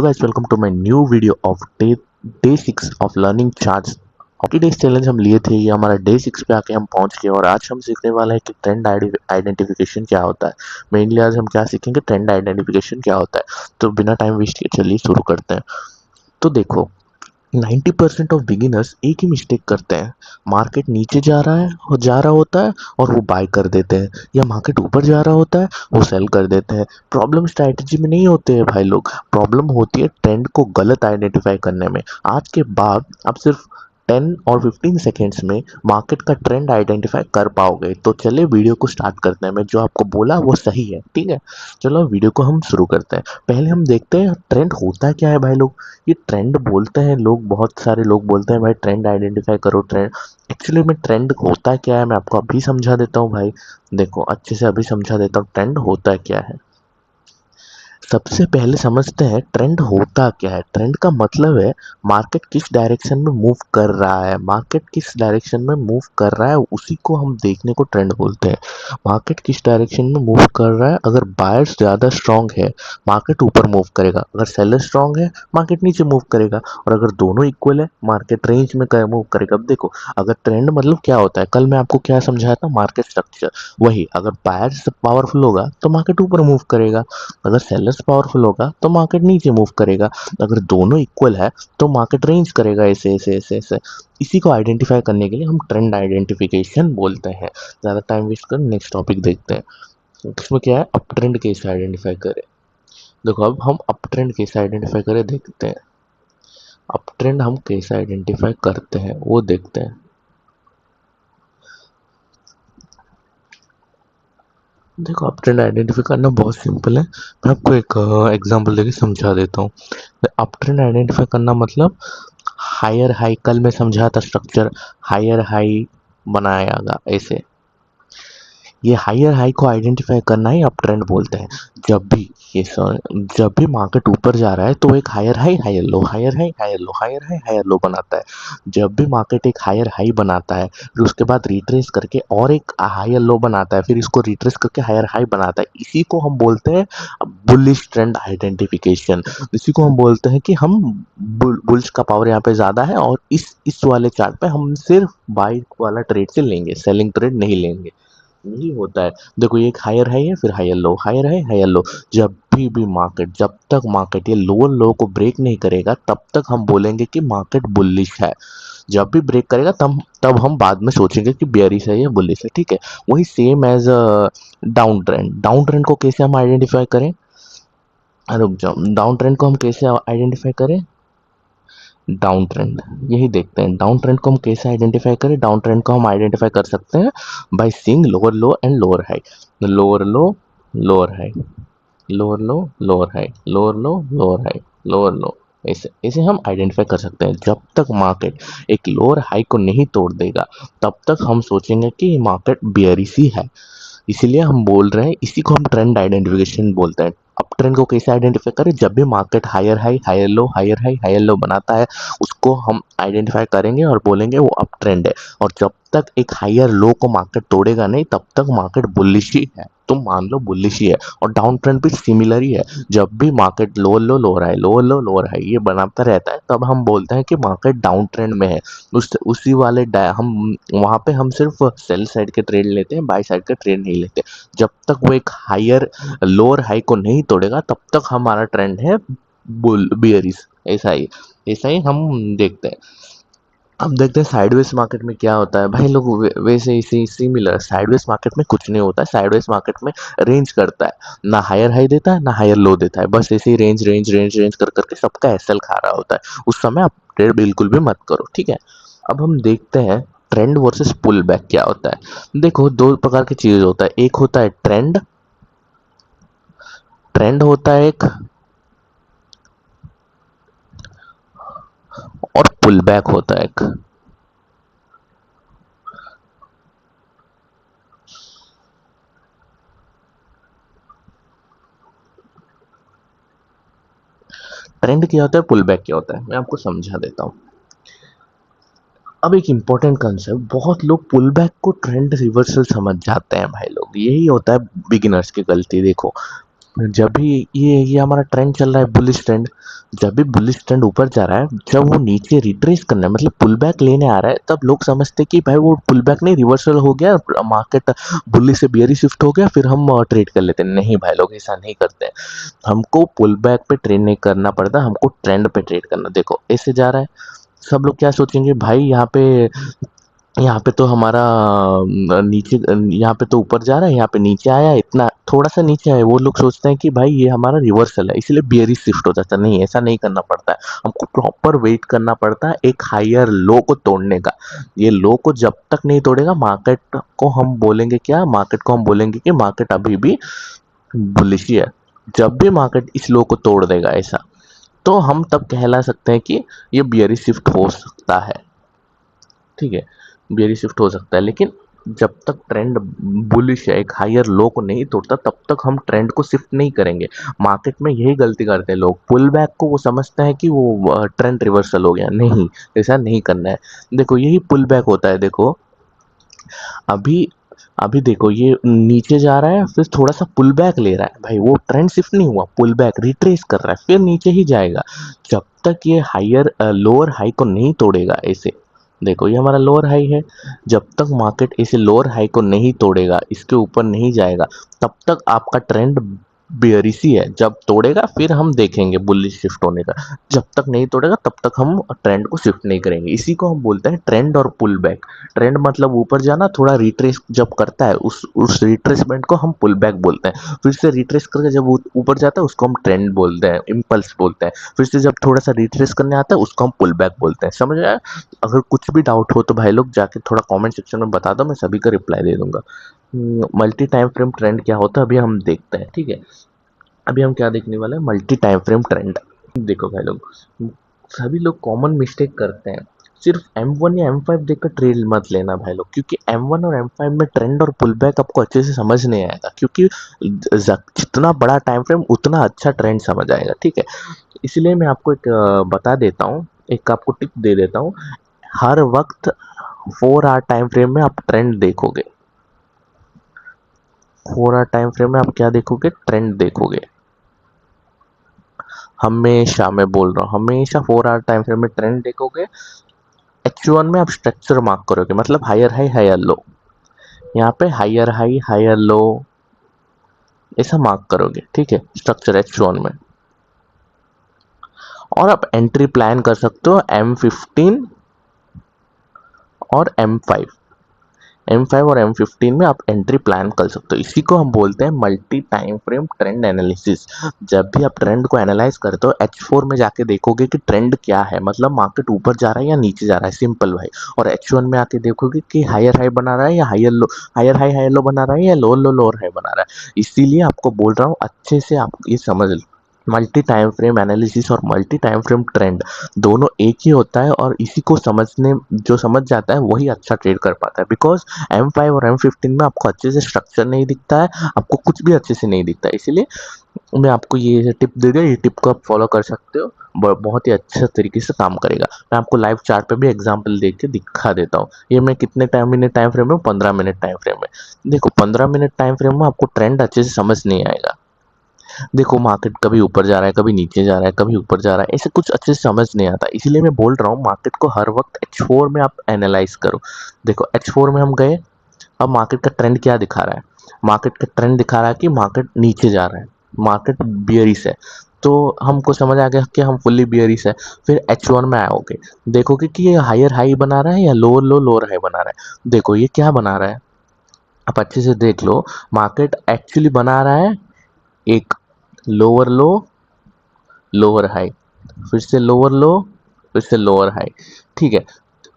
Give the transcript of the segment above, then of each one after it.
guys, welcome to my new video of day 6 of learning charts। 40 days challenge हम लिए थे, ये हमारा डे 6 पे आके हम पहुंच गए और आज हम सीखने वाले हैं कि ट्रेंड आइडेंटिफिकेशन क्या होता है। मेनली आज हम क्या सीखेंगे, ट्रेंड आइडेंटिफिकेशन क्या होता है। तो बिना टाइम वेस्ट किए चलिए शुरू करते हैं। तो देखो, 90% ऑफ बिगिनर्स एक ही मिस्टेक करते हैं। मार्केट नीचे जा रहा होता है और वो बाय कर देते हैं, या मार्केट ऊपर जा रहा होता है वो सेल कर देते हैं। प्रॉब्लम स्ट्रैटेजी में नहीं होते हैं भाई लोग, प्रॉब्लम होती है ट्रेंड को गलत आइडेंटिफाई करने में। आज के बाद आप सिर्फ 10 और 15 सेकेंड्स में मार्केट का ट्रेंड आइडेंटिफाई कर पाओगे। तो चलिए वीडियो को स्टार्ट करते हैं। मैं जो आपको बोला वो सही है, ठीक है। चलो वीडियो को हम शुरू करते हैं। पहले हम देखते हैं ट्रेंड होता क्या है भाई लोग। ये ट्रेंड बोलते हैं लोग, बहुत सारे लोग बोलते हैं भाई ट्रेंड आइडेंटिफाई करो। ट्रेंड एक्चुअली में ट्रेंड होता क्या है मैं आपको अभी समझा देता हूँ भाई। देखो अच्छे से अभी समझा देता हूँ ट्रेंड होता क्या है। सबसे पहले समझते हैं ट्रेंड होता क्या है। ट्रेंड का मतलब है मार्केट किस डायरेक्शन में मूव कर रहा है। मार्केट किस डायरेक्शन में मूव कर रहा है उसी को हम देखने को ट्रेंड बोलते हैं। मार्केट किस डायरेक्शन में मूव कर रहा है, अगर बायर्स ज़्यादा स्ट्रांग है मार्केट ऊपर मूव करेगा, अगर सेलर स्ट्रांग है मार्केट नीचे मूव करेगा, और अगर दोनों इक्वल है मार्केट रेंज में मूव करेगा। अब देखो, अगर ट्रेंड मतलब क्या होता है, कल मैं आपको क्या समझाया था, मार्केट स्ट्रक्चर। वही, अगर बायर्स पावरफुल होगा तो मार्केट ऊपर मूव करेगा, अगर सेलर्स पावरफुल होगा तो मार्केट नीचे मूव करेगा, अगर दोनों इक्वल है तो मार्केट रेंज करेगा, ऐसे ऐसे ऐसे ऐसे। इसी को आइडेंटिफाई करने के लिए हम ट्रेंड आइडेंटिफिकेशन बोलते हैं। ज़्यादा टाइम वेस्ट कर नेक्स्ट टॉपिक देखते हैं। इसमें क्या है, अप ट्रेंड कैसे आइडेंटिफाई करें। देखो अब हम अप ट्रेंड कैसे आइडेंटिफाई करें देखते हैं। अप ट्रेंड हम कैसे आइडेंटिफाई करते हैं वो देखते हैं। देखो अप ट्रेंड आइडेंटिफाई करना बहुत सिंपल है। मैं आपको एक एग्जांपल देके समझा देता हूँ। अप ट्रेंड आइडेंटिफाई करना मतलब हायर हाई, कल मैं समझा था स्ट्रक्चर, हायर हाई बनाएगा ऐसे। ये हायर हाई को आइडेंटिफाई करना ही अप ट्रेंड बोलते हैं। जब भी ये जब भी मार्केट ऊपर जा रहा है तो एक higher high higher low, higher high higher low, higher high higher low बनाता है। जब भी मार्केट एक हायर हाई बनाता है फिर उसके बाद रिट्रेस करके और एक हायर लो बनाता है, फिर इसको रिट्रेस करके हायर हाई बनाता है। इसी को हम बोलते हैं बुलिश ट्रेंड आइडेंटिफिकेशन। इसी को हम बोलते हैं कि हम बुल्स का पावर यहाँ पे ज़्यादा है और इस वाले चार्ट पे हम सिर्फ बाई वाला ट्रेड से लेंगे, सेलिंग ट्रेड नहीं लेंगे। यही होता है। देखो ये एक हायर हाई है, फिर higher low, higher high higher low. जब भी मार्केट, जब तक मार्केट ये लोअर लो को ब्रेक नहीं करेगा तब तक हम बोलेंगे कि मार्केट बुलिश है। जब भी ब्रेक करेगा तब हम बाद में सोचेंगे कि बेयरिश है या बुलिश है, ठीक है। वही same as down trend. Down trend को कैसे हम आइडेंटिफाई करें, रुक जाओ, डाउन ट्रेंड को हम कैसे आइडेंटिफाई करें। डाउन ट्रेंड यही देखते हैं, डाउन ट्रेंड को हम कैसे आइडेंटिफाई करें। डाउन ट्रेंड को हम आइडेंटिफाई कर सकते हैं by seeing lower low and lower high. Lower low, lower high, lower low, lower high, lower low, lower high, lower लो। ऐसे ऐसे हम आइडेंटिफाई कर सकते हैं। जब तक मार्केट एक लोअर हाई को नहीं तोड़ देगा तब तक हम सोचेंगे कि मार्केट बेयरिश ही है। इसीलिए हम बोल रहे हैं, इसी को हम ट्रेंड आइडेंटिफिकेशन बोलते हैं। अप ट्रेंड को कैसे आइडेंटिफाई करें, जब भी market higher high higher low, higher high higher low बनाता है उसको हम आइडेंटिफाई करेंगे और बोलेंगे वो अप ट्रेंड है। और जब तक एक हायर लो को मार्केट तोड़ेगा नहीं तब तक मार्केट बुलिश ही है, तुम मान लो बुलिश ही है। और डाउन ट्रेंड भी सिमिलर ही है। जब भी मार्केट लोअर लो लोअर हाई, लोअर लो लोअर हाई ये बनाता रहता है तब हम बोलते हैं कि मार्केट डाउन ट्रेंड में है। उसी वाले हम वहाँ पे हम सिर्फ सेल साइड के ट्रेड लेते हैं, बाय साइड का ट्रेड नहीं लेते। जब तक वो एक हायर लोअर हाई को नहीं तोड़ेगा तब तक हमारा ट्रेंड है बुल बियरिश। ऐसा ही हम देखते हैं। अब देखते हैं साइडवेज मार्केट में क्या होता है भाई लोग। वैसे इसी सिमिलर, साइडवेज मार्केट में कुछ नहीं होता है। साइडवेज मार्केट में रेंज करता है, ना हायर हाई देता है ना हायर लो देता है, बस ऐसे ही रेंज रेंज रेंज रेंज कर करके सबका एसएल खा रहा होता है। उस समय आप ट्रेड बिल्कुल भी मत करो, ठीक है। अब हम देखते हैं ट्रेंड वर्सेस पुल बैक क्या होता है। देखो दो प्रकार की चीज होता है, एक होता है ट्रेंड, ट्रेंड होता है एक, और पुल बैक होता है एक। ट्रेंड क्या होता है, पुल बैक क्या होता है, मैं आपको समझा देता हूँ। अब एक इम्पॉर्टेंट कंसेप्ट, बहुत लोग पुल बैक को ट्रेंड रिवर्सल समझ जाते हैं भाई लोग, यही होता है बिगिनर्स की गलती। देखो जब भी ये हमारा ट्रेंड चल रहा है बुलिश ट्रेंड, जब भी बुलिश ट्रेंड ऊपर जा रहा है, जब वो नीचे रिट्रेस करना है मतलब पुल बैक लेने आ रहा है, तब लोग समझते हैं कि भाई वो पुल बैक नहीं, रिवर्सल हो गया, मार्केट बुलिश से बियरी शिफ्ट हो गया, फिर हम ट्रेड कर लेते हैं। नहीं भाई लोग, ऐसा नहीं करते हैं। हमको पुल बैक पे ट्रेड नहीं करना पड़ता, हमको ट्रेंड पे ट्रेड करना। देखो ऐसे जा रहा है, सब लोग क्या सोचेंगे, भाई यहाँ पे तो हमारा नीचे, यहाँ पे तो ऊपर जा रहा है, यहाँ पे नीचे आया, इतना थोड़ा सा नीचे आया, वो लोग सोचते हैं कि भाई ये हमारा रिवर्सल है, इसलिए बियरिश शिफ्ट हो जाता है। नहीं, ऐसा नहीं करना पड़ता है। हमको प्रॉपर वेट करना पड़ता है एक हायर लो को तोड़ने का। ये लो को जब तक नहीं तोड़ेगा, मार्केट को हम बोलेंगे क्या, मार्केट को हम बोलेंगे कि मार्केट अभी भी बुलिश ही है। जब भी मार्केट इस लो को तोड़ देगा ऐसा, तो हम तब कहला सकते हैं कि ये बियरिश शिफ्ट हो सकता है। ठीक है, बियरी शिफ्ट हो सकता है, लेकिन जब तक ट्रेंड बुलिश है, एक हायर लो को नहीं तोड़ता, तब तक हम ट्रेंड को शिफ्ट नहीं करेंगे। मार्केट में यही गलती करते हैं लोग, पुल बैक को वो समझते हैं कि वो ट्रेंड रिवर्सल हो गया। नहीं, ऐसा नहीं करना है। देखो यही पुल बैक होता है। देखो अभी अभी देखो ये नीचे जा रहा है, फिर थोड़ा सा पुल बैक ले रहा है, भाई वो ट्रेंड शिफ्ट नहीं हुआ, पुल बैक रिट्रेस कर रहा है, फिर नीचे ही जाएगा। जब तक ये हायर लोअर हाई को नहीं तोड़ेगा ऐसे, देखो ये हमारा लोअर हाई है, जब तक मार्केट इसे लोअर हाई को नहीं तोड़ेगा, इसके ऊपर नहीं जाएगा, तब तक आपका ट्रेंड बेयरिश ही है। जब तोड़ेगा फिर हम देखेंगे बुलिश शिफ्ट होने का, जब तक नहीं तोड़ेगा तब तक हम ट्रेंड को शिफ्ट नहीं करेंगे। इसी को हम बोलते हैं ट्रेंड और पुल बैक। ट्रेंड मतलब ऊपर जाना, थोड़ा रिट्रेस जब करता है, उस रिट्रेसमेंट को हम पुल बैक बोलते हैं। फिर से रिट्रेस करके जब ऊपर जाता है उसको हम ट्रेंड बोलते हैं, इम्पल्स बोलते हैं। फिर से जब थोड़ा सा रिट्रेस करने आता है उसको हम पुल बैक बोलते हैं। समझ आया? अगर कुछ भी डाउट हो तो भाई लोग जाके थोड़ा कमेंट सेक्शन में बता दो, मैं सभी का रिप्लाई दे दूंगा। मल्टी टाइम फ्रेम ट्रेंड क्या होता है अभी हम देखते हैं। ठीक है, अभी हम क्या देखने वाले हैं, मल्टी टाइम फ्रेम ट्रेंड। देखो भाई लोग, सभी लोग कॉमन मिस्टेक करते हैं, सिर्फ M1 या M5 देखकर ट्रेड मत लेना भाई लोग, क्योंकि M1 और M5 में ट्रेंड और पुल बैक आपको अच्छे से समझ नहीं आएगा, क्योंकि जितना बड़ा टाइम फ्रेम उतना अच्छा ट्रेंड समझ आएगा। ठीक है, इसलिए मैं आपको एक बता देता हूँ, एक आपको टिप दे देता हूँ। हर वक्त 4 आवर टाइम फ्रेम में आप ट्रेंड देखोगे, 4 आवर टाइम फ्रेम में आप क्या देखोगे, ट्रेंड देखोगे। हमेशा मैं बोल रहा हूँ, हमेशा 4 आवर टाइम फ्रेम में ट्रेंड देखोगे। H1 में आप स्ट्रक्चर मार्क करोगे, मतलब हायर हाई हायर लो, यहाँ पे हायर हाई हायर लो ऐसा मार्क करोगे। ठीक है, स्ट्रक्चर H1 में। और आप एंट्री प्लान कर सकते हो M15 और M5 और M15 में आप एंट्री प्लान कर सकते हो। इसी को हम बोलते हैं multi time frame trend analysis. जब भी आप ट्रेंड को एनालाइज करते हो, H4 में जाके देखोगे कि ट्रेंड क्या है, मतलब मार्केट ऊपर जा रहा है या नीचे जा रहा है, सिंपल भाई। और H1 में आके देखोगे कि हायर हाई बना रहा है या higher low, higher high higher low बना रहा है या लोअर लो लोअर हाई बना रहा है। इसीलिए आपको बोल रहा हूँ अच्छे से आप ये समझ लो, मल्टी टाइम फ्रेम एनालिसिस और मल्टी टाइम फ्रेम ट्रेंड दोनों एक ही होता है, और इसी को समझने, जो समझ जाता है वही अच्छा ट्रेड कर पाता है। बिकॉज M5 और M15 में आपको अच्छे से स्ट्रक्चर नहीं दिखता है, आपको कुछ भी अच्छे से नहीं दिखता है। इसीलिए मैं आपको ये टिप दे दिया, ये टिप को आप फॉलो कर सकते हो, बहुत ही अच्छा तरीके से काम करेगा। मैं आपको लाइव चार्ट पे भी एग्जांपल देख के दिखा देता हूँ। ये मैं कितने टाइम मिनट टाइम फ्रेम में, 15 मिनट टाइम फ्रेम में। देखो 15 मिनट टाइम फ्रेम में आपको ट्रेंड अच्छे से समझ नहीं आएगा। देखो मार्केट कभी ऊपर जा रहा है, कभी नीचे जा रहा है, कभी ऊपर जा रहा है, ऐसे कुछ अच्छे से समझ नहीं आता। इसीलिए मैं बोल रहा हूँ मार्केट को हर वक्त H4 में आप एनालाइज करो। देखो H4 में हम गए, अब मार्केट का ट्रेंड क्या दिखा रहा है, मार्केट का ट्रेंड दिखा रहा है कि मार्केट नीचे जा रहा है, मार्केट बियरिश है। तो हमको समझ आ गया कि हम फुल्ली बियरिश है। फिर H1 में आओगे, देखोगे कि ये हायर हाई बना रहा है या लोअर लो लोअर हाई बना रहा है। देखो ये क्या बना रहा है, आप अच्छे से देख लो, मार्केट एक्चुअली बना रहा है एक लोअर लो लोअर हाई, फिर से लोअर लो, फिर से लोअर हाई। ठीक है,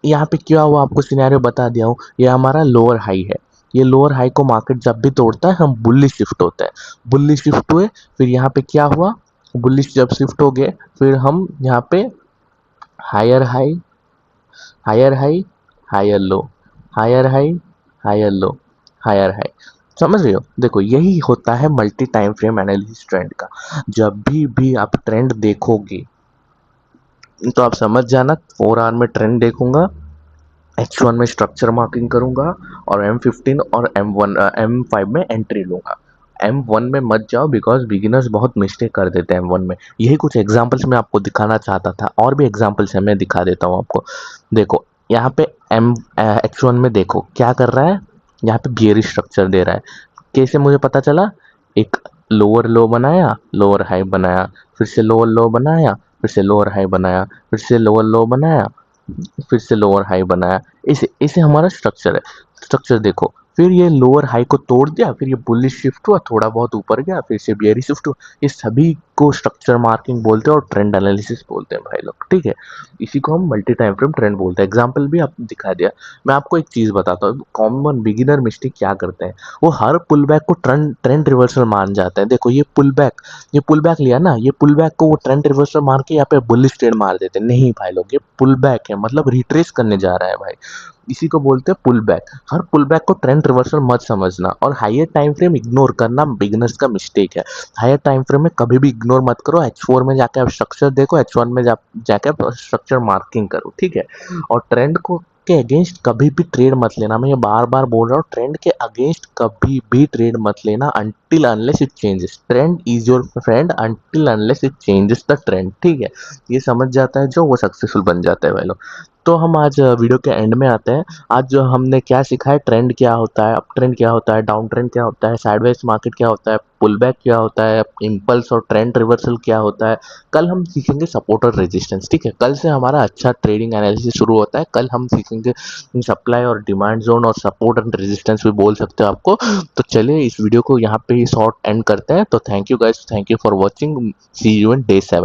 यहाँ पे क्या हुआ आपको सिनेरियो बता दिया हूँ, ये हमारा लोअर हाई है। ये लोअर हाई को मार्केट जब भी तोड़ता है हम बुलिश शिफ्ट होता है, बुलिश शिफ्ट हुए, फिर यहाँ पे क्या हुआ, बुलिश जब शिफ्ट हो गए, फिर हम यहाँ पे higher high higher high higher low, higher high higher low, higher high. समझ रहे हो? देखो यही होता है multi time frame analysis trend का। जब भी आप ट्रेंड देखोगे तो आप समझ जाना, 4 आवर में ट्रेंड देखूंगा, H1 में स्ट्रक्चर मार्किंग करूंगा, और M15 और M5 में एंट्री लूंगा। M1 में मत जाओ बिकॉज बिगिनर्स बहुत मिस्टेक कर देते हैं M1 में। यही कुछ एग्जांपल्स मैं आपको दिखाना चाहता था, और भी एग्जांपल्स है, मैं दिखा देता हूँ आपको। देखो यहाँ पे H1 में देखो क्या कर रहा है, यहाँ पे बियरी स्ट्रक्चर दे रहा है। कैसे मुझे पता चला, एक लोअर लो बनाया, लोअर हाई बनाया, फिर से लोअर लो बनाया, फिर से लोअर हाई बनाया, फिर से लोअर लो बनाया, फिर से लोअर हाई बनाया। इसे इसे हमारा स्ट्रक्चर है। स्ट्रक्चर देखो, फिर ये लोअर हाई को तोड़ दिया, फिर ये बुलिश शिफ्ट हुआ, थोड़ा बहुत ऊपर गया, फिर से बियरी शिफ्ट हुआ। ये सभी को स्ट्रक्चर मार्किंग बोलते हैं और ट्रेंड एनालिसिस बोलते हैं भाई लोग, ठीक है। इसी को हम मल्टी टाइम फ्रेम ट्रेंड बोलते हैं। एग्जाम्पल भी आप दिखा दिया। मैं आपको एक चीज बताता हूँ, कॉमन बिगिनर मिस्टेक क्या करते हैं, वो हर पुल बैक को ट्रेंड ट्रेंड रिवर्सल मान जाते हैं। देखो ये पुल बैक लिया ना, ये पुल बैक को वो ट्रेंड रिवर्सल मार के यहाँ पे बुलिश ट्रेंड मार देते हैं। नहीं भाई लोग, ये पुल बैक है, मतलब रिट्रेस करने जा रहा है भाई। इसी को बोलते हैं पुल बैक। हर पुल बैक को ट्रेंड रिवर्सल मत समझना, और हायर टाइम फ्रेम इग्नोर करना बिगिनर्स का मिस्टेक है। हायर टाइम फ्रेम में कभी भी इग्नोर मत करो। H4 में जाके आप स्ट्रक्चर देखो, H1 में जाके आप स्ट्रक्चर मार्किंग करो, ठीक है। और ट्रेंड को के अगेंस्ट कभी भी ट्रेड मत लेना। मैं ये बार बार बोल रहा हूँ, ट्रेंड के अगेंस्ट कभी भी ट्रेड मत लेना until unless it changes। Trend is your friend until unless it changes the trend, ठीक है। ये समझ जाता है जो, वो सक्सेसफुल बन जाता है भाई लोग। तो हम आज वीडियो के एंड में आते हैं। आज जो हमने क्या सीखा है, ट्रेंड क्या होता है, अप ट्रेंड क्या होता है, डाउन ट्रेंड क्या होता है, साइडवेज मार्केट क्या होता है, पुल बैक क्या होता है, इम्पल्स और ट्रेंड रिवर्सल क्या होता है। कल हम सीखेंगे सपोर्ट और रेजिस्टेंस, ठीक है। कल से हमारा अच्छा ट्रेडिंग एनालिसिस शुरू होता है। कल हम सीखेंगे सप्लाई और डिमांड जोन और सपोर्ट एंड रेजिस्टेंस भी बोल सकते हो आपको। तो चलिए इस वीडियो को यहाँ पे ही शॉर्ट एंड करते हैं। तो thank you guys, thank you for watching, see you in day 7।